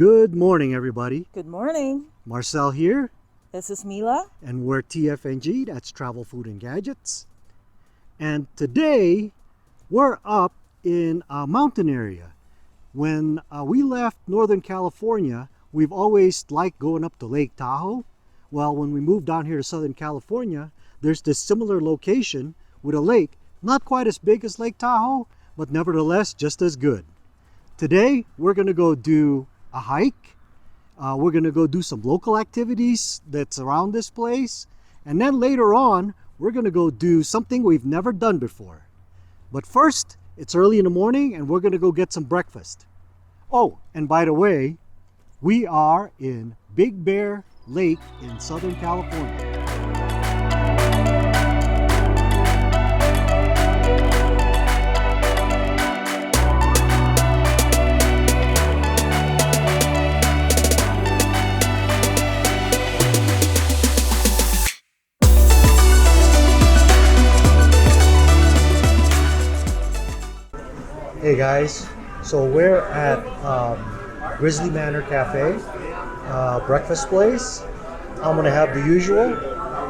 Good morning, everybody. Good morning. Marcel here, This is Mila. and we're TFNG, that's Travel, Food, and Gadgets. And today, we're up in a mountain area. When we left Northern California, we've always liked going up to Lake Tahoe. Well, when we moved down here to Southern California, there's this similar location with a lake, not quite as big as Lake Tahoe, but nevertheless just as good. Today, we're gonna go do a hike. We're gonna go do some local activities that's around this place. And then later on, we're gonna go do something we've never done before. But first, it's early in the morning and we're gonna go get some breakfast. Oh, and by the way, we are in Big Bear Lake in Southern California. Hey guys, so we're at Grizzly Manor Cafe, breakfast place. I'm gonna have the usual,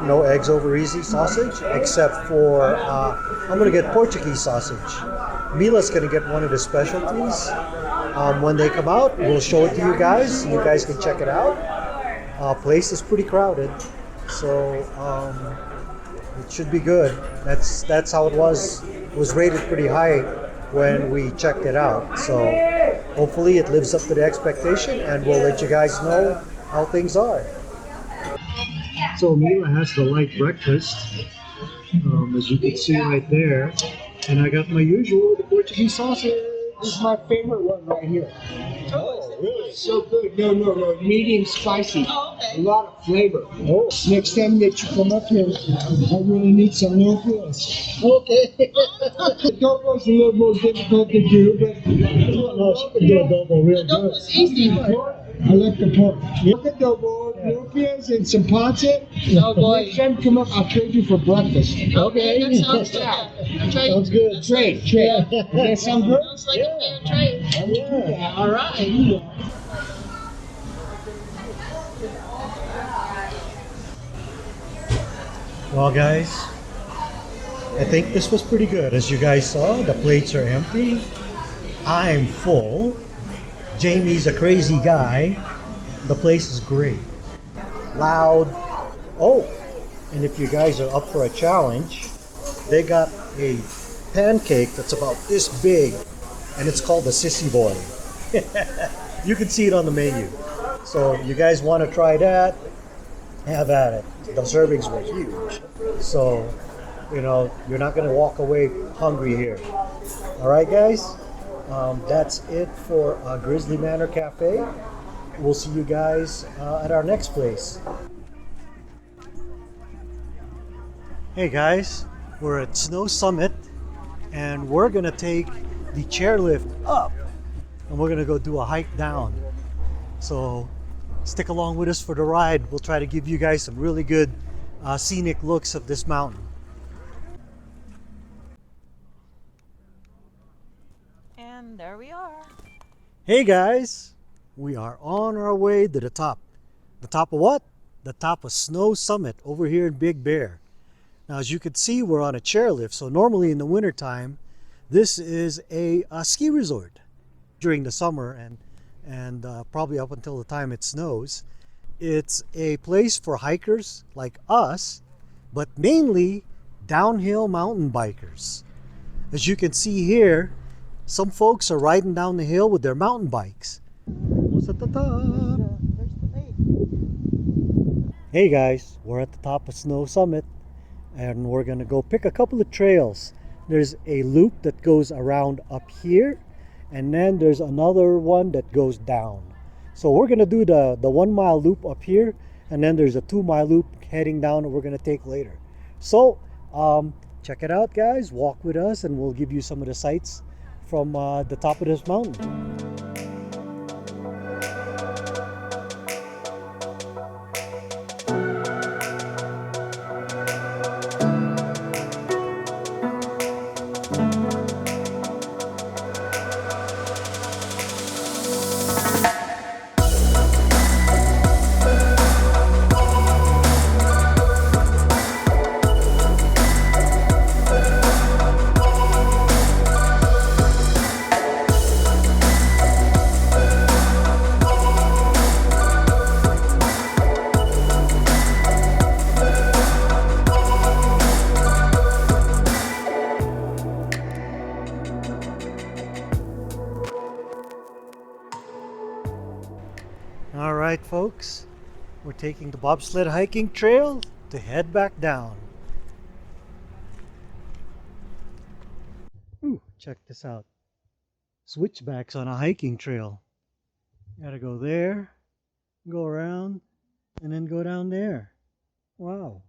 no eggs over easy sausage, except for I'm gonna get Portuguese sausage. Mila's gonna get one of the specialties. When they come out, we'll show it to you guys. You guys can check it out. Place is pretty crowded, so it should be good. That's how it was. It was rated pretty high when we checked it out, so hopefully it lives up to the expectation, and we'll let you guys know how things are. So Mila has the light breakfast, as you can see right there, and I got my usual, the Portuguese sausage. This is my favorite one right here. Oh, really? So good. No. Medium spicy. Oh, okay. A lot of flavor. Oh. Next time that you come up here, I really need some locals. Okay. Adobo's a little more difficult to do, but No, she can do adobo real good. Adobo's easy. I like the pork. Adobo, lupias, and some pancit. Oh boy. Next time you come up, I'll trade you for breakfast. Okay, that sounds good. Sounds good. Trade. Does that sound good? Sounds like a fair trade. Yeah. All right. Well guys, I think this was pretty good. As you guys saw, the plates are empty. I'm full. Jamie's a crazy guy. The place is great. Loud. Oh, and if you guys are up for a challenge, they got a pancake that's about this big, and it's called the Sissy Boy. You can see it on the menu. So you guys want to try that, have at it. The servings were huge. So, you're not going to walk away hungry here. All right, guys? That's it for Grizzly Manor Cafe. We'll see you guys at our next place. Hey guys, we're at Snow Summit and we're gonna take the chairlift up and we're gonna go do a hike down. So stick along with us for the ride. We'll try to give you guys some really good scenic looks of this mountain. And there we are. Hey guys, we are on our way to the top. The top of what? The top of Snow Summit over here in Big Bear. Now as you can see, we're on a chairlift, so normally in the wintertime, this is a ski resort during the summer and probably up until the time it snows. It's a place for hikers like us, but mainly downhill mountain bikers. As you can see here, some folks are riding down the hill with their mountain bikes. Almost at the top. Hey guys, we're at the top of Snow Summit and we're gonna go pick a couple of trails. There's a loop that goes around up here and then there's another one that goes down. So we're gonna do the 1 mile loop up here and then there's a 2 mile loop heading down that we're gonna take later. So check it out guys, walk with us and we'll give you some of the sights from the top of this mountain. folks. We're taking the bobsled hiking trail to head back down. Ooh, check this out. Switchbacks on a hiking trail. Gotta go there, go around, and then go down there. Wow.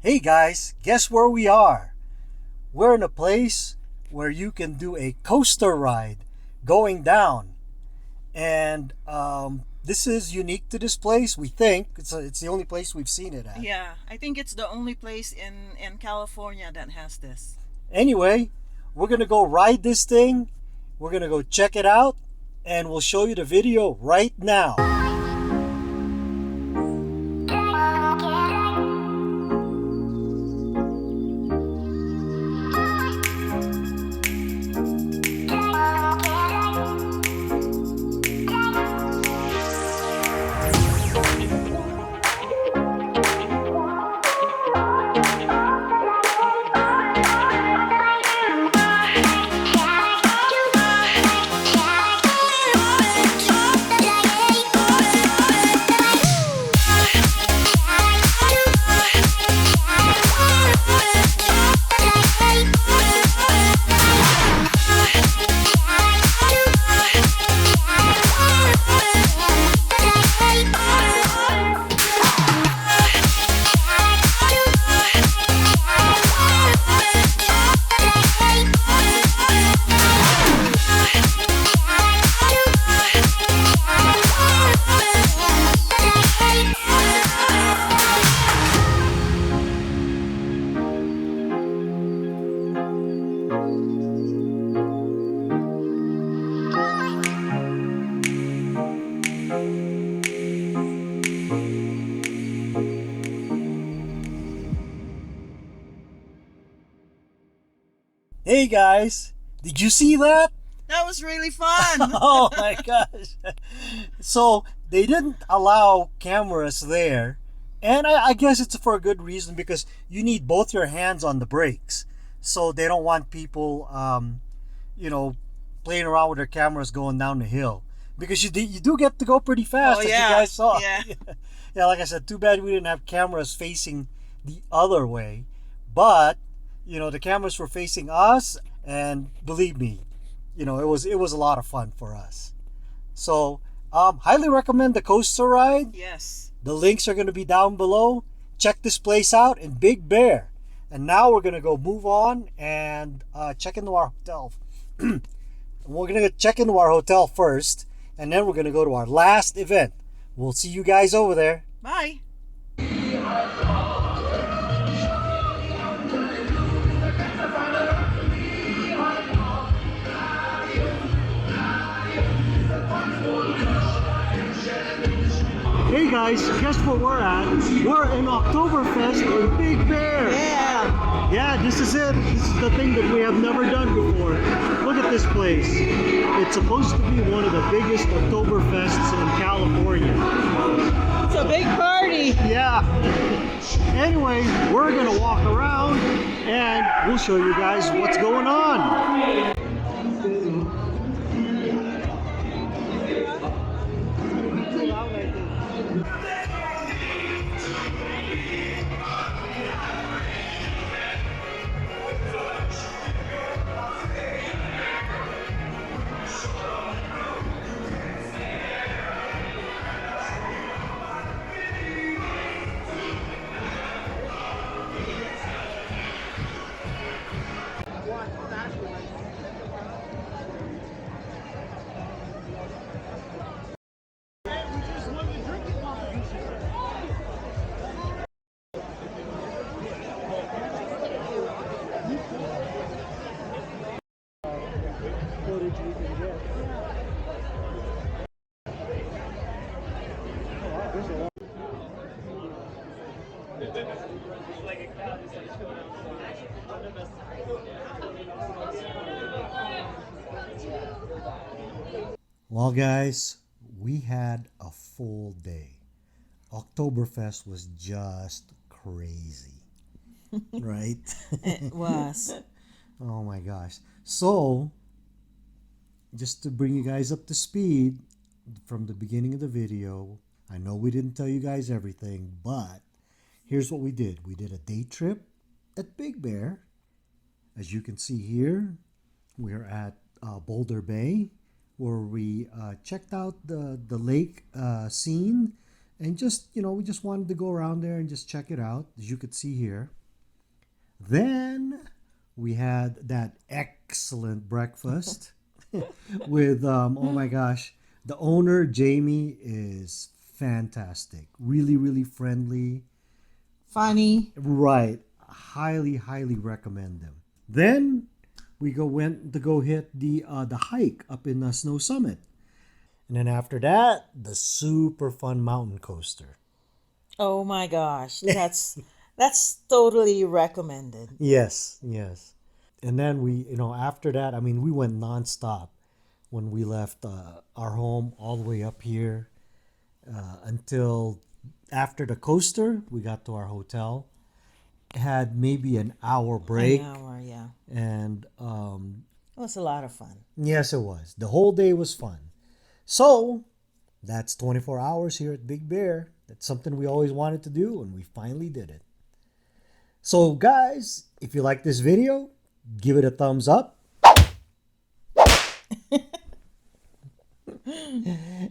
Hey guys, guess where we are? We're in a place where you can do a coaster ride going down. And this is unique to this place, we think. It's the only place we've seen it at. Yeah, I think it's the only place in California that has this. Anyway, we're going to go ride this thing. We're going to go check it out. And we'll show you the video right now. Hey guys, did you see that? That was really fun. Oh my gosh. So they didn't allow cameras there. And I guess it's for a good reason, because you need both your hands on the brakes. So they don't want people, playing around with their cameras going down the hill. Because you do get to go pretty fast, as you guys saw. Yeah. Yeah, like I said, too bad we didn't have cameras facing the other way. But, the cameras were facing us. And believe me, it was a lot of fun for us. So, highly recommend the coaster ride. Yes. The links are going to be down below. Check this place out in Big Bear. And now we're going to go move on and check into our hotel. We're going to check into our hotel first, and then we're going to go to our last event. We'll see you guys over there. Bye. Hey guys, guess where we're at? We're in Oktoberfest in Big Bear. Yeah. Yeah, this is it. This is the thing that we have never done before. Look at this place. It's supposed to be one of the biggest Oktoberfests in California. It's a big party. Yeah. Anyway, we're gonna walk around and we'll show you guys what's going on. footage we can get. Well, guys, we had a full day. Oktoberfest was just crazy, right? It was. Oh my gosh. So, just to bring you guys up to speed from the beginning of the video, I know we didn't tell you guys everything, but here's what we did. We did a day trip at Big Bear. As you can see here, we're at Boulder Bay, where we checked out the lake scene, and just we just wanted to go around there and just check it out, as you could see here. Then we had that excellent breakfast with oh my gosh, the owner Jamie is fantastic, really really friendly, Funny. right? Highly recommend them. Then we went to go hit the hike up in the Snow Summit, and then after that, the super fun mountain coaster. Oh my gosh. That's totally recommended. Yes, yes. And then we, after that, I mean, we went nonstop when we left our home all the way up here until after the coaster, we got to our hotel. Had maybe an hour break, An hour, yeah. and It was a lot of fun. yes, it was. The whole day was fun. So that's 24 hours here at Big Bear. That's something we always wanted to do, and we finally did it. So, guys, if you like this video, give it a thumbs up.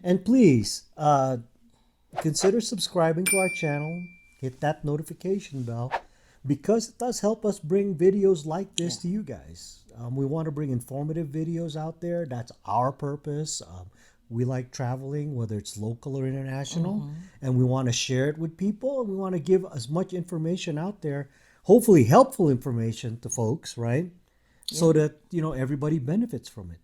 And please consider subscribing to our channel. Hit that notification bell, because it does help us bring videos like this to you guys. We want to bring informative videos out there. That's our purpose. We like traveling, whether it's local or international, and we want to share it with people. And we want to give as much information out there, hopefully helpful information to folks, right? So that, everybody benefits from it.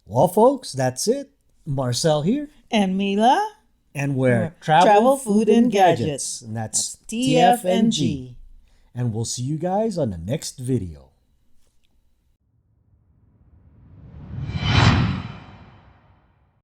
Well, folks, that's it. Marcel here. And Mila? And we're Travel, Food, and Gadgets. And that's TFNG. And we'll see you guys on the next video.